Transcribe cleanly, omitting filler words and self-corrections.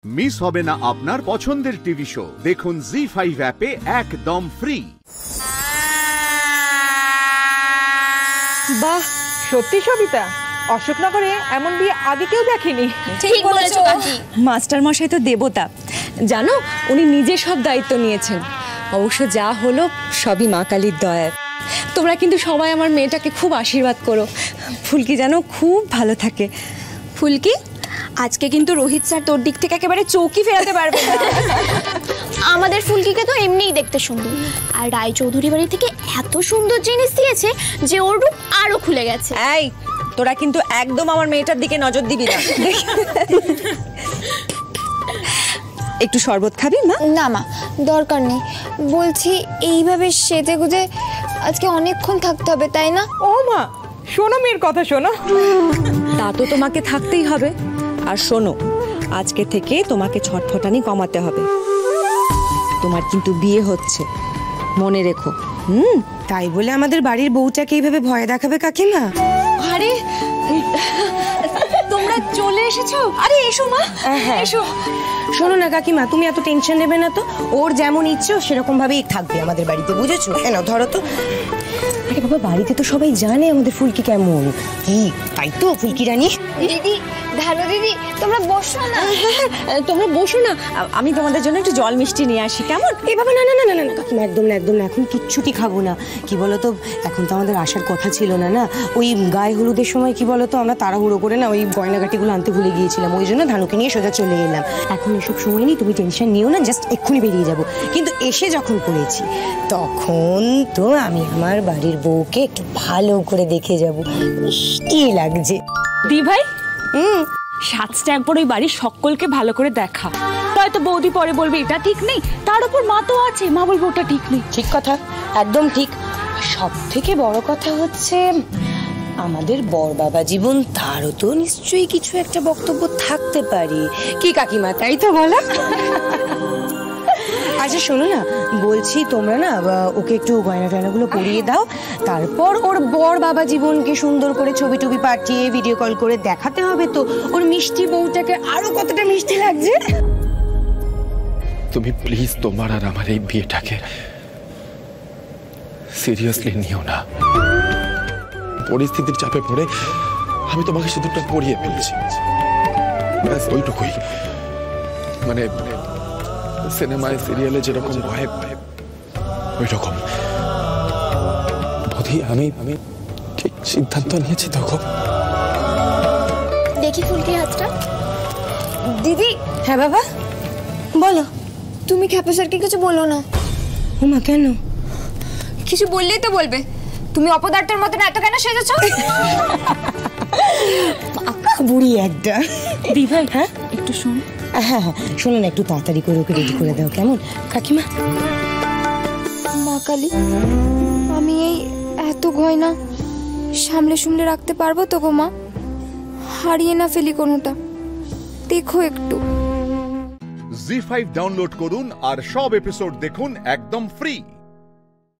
Miss হবে না আপনার পছন্দের টিভি শো। দেখুন জি5 অ্যাপে একদম ফ্রি। বাহ, সত্যি সবিতা, অশোকনগরে এমন বিয়ে আগে কেউ দেখেনি। ঠিক বলেছো কাকি। মাস্টার মশাই তো দেবতা, জানো উনি নিজে সব দায়িত্ব নিয়েছেন। অবশ্য যা হলো সবই মা কালীর দয়া। তোমরা কিন্তু সবাই আমার মেয়েটাকে খুব আশীর্বাদ করো, ফুলকি যেন খুব ভালো থাকে। ফুলকি, আজকে কিন্তু রোহিত স্যার তোর দিক থেকে একেবারে চৌকি ফেরাতে পারবে না। আমাদের ফুলকিকে তো এমনিই দেখতে সুন্দর, আর রায় চৌধুরী বাড়ি থেকে এত সুন্দর জিনিস দিয়েছে যে ওর রূপ আরো খুলে গেছে। এই, তোরা কিন্তু একদম আমার মেয়েটার দিকে নজর দিবি না। একটু শরবত খাবি মা? না মা, দরকার নেই। বলছি এইভাবে সেজে গুজে আজকে অনেকক্ষণ থাকতে হবে, তাই না? ও মা, শোনো মেয়ের কথা শোনো। তা তো তোমাকে থাকতেই হবে। আর শোনো, আজকে থেকে তোমাকে ছটফটানি কমাতে হবে। তোমার কিন্তু বিয়ে হচ্ছে, মনে রেখো। তাই বলে আমাদের বাড়ির বউটাকে এইভাবে ভয় দেখাবে কাকিমা? আরে তোমরা চলে এসেছো? আরে এসো মা, এসো। শোনো না কাকিমা, তুমি এত টেনশন নেবে না তো। ওর যেমন ইচ্ছে সেরকম ভাবেই থাকবে আমাদের বাড়িতে, বুঝেছো? কেন ধরো তো। আরে বাবা, বাড়িতে তো সবাই জানে আমাদের ফুলকি কেমন। কি তাই তো ফুলকি রানী? দিদি, ধানু দিদি, তোমরা বসো না। তোমরা বসো না, আমি তোমাদের জন্য একটু জল মিষ্টি নিয়ে আসি, কেমন? এ বাবা, না না না না না কাকিমা, একদম না, একদম না। এখন কিচ্ছুটি খাবো না। কি বলতো, এখন তো আমাদের আসার কথা ছিল না। না, ওই গায়ে হলুদের সময় কি বলতো, আমরা তাড়াহুড়ো করে না ওই গয়নাগাটিগুলো আনতে ভুলে গিয়েছিলাম। ওই জন্য ধানুকে নিয়ে সোজা চলে এলাম। এখন এসব সময় নেই, তুমি টেনশন নিও না, জাস্ট এক্ষুনি বেরিয়ে যাবো। কিন্তু এসে যখন করেছি তখন তো আমি আমার বাড়ির বউকে একটু ভালো করে দেখে যাবো। কি লাগছে দি ভাই? সাজটা একবার ওই বাড়ির সকলকে ভালো করে দেখা, হয়তো বৌদি পরে বলবে এটা ঠিক নেই, তার উপর মা তো আছে, মা বলবে ওটা ঠিক নেই। ঠিক কথা, একদম ঠিক। সব থেকে বড় কথা হচ্ছে আমাদের বর বাবা জীবন, তারও তো নিশ্চয়ই কিছু একটা বক্তব্য থাকতে পারে। কি কাকিমা, তাই তো বলো? আচ্ছা শোনো না, বলছি তোমরা না ওকে একটু গয়না টয়নাগুলো পরিয়ে দাও। তারপর ওর বর বাবা জীবনকে সুন্দর করে ছবি টবি পাঠিয়ে ভিডিও কল করে দেখাতে হবে তো ওর মিষ্টি বউটাকে আরো কতটা মিষ্টি লাগছে। তুমি প্লিজ তোমার আর আমার এই বিয়েটাকে সিরিয়াসলি নিও না। পরিস্থিতির চাপে পড়ে আমি তোমাকে সিঁদুরটা পরিয়ে ফেলেছি, ব্যাস ওইটুকুই। মানে সিনেমায় সিরিয়ালে যেরকম ভয়ে ওই রকম। বৌদি, আমি ঠিক সিদ্ধান্ত নিয়েছি তো। দেখি ফুলকি হাতটা। দিদি। হ্যাঁ বাবা, বলো। তুমি খ্যাপা স্যারকে কিছু বলো না। ওমা, কেন? কিছু বললেই তো বলবে। তুমি অপদার্থের মতন এত কেন সেজেছো? পাকা বুড়ি একটা। দি ভাই, হ্যাঁ একটু শোন। হ্যাঁ হ্যাঁ, শোনো না, একটু তাড়াতাড়ি করে ওকে রেডি করে দাও, কেমন কাকিমা? মা কালী, আমি এই এত গয়না সামলে সামলে রাখতে পারবো তো গো মা? হারিয়ে না ফেলি কোনোটা, দেখো একটু। জি5 ডাউনলোড করুন আর সব এপিসোড দেখুন একদম ফ্রি।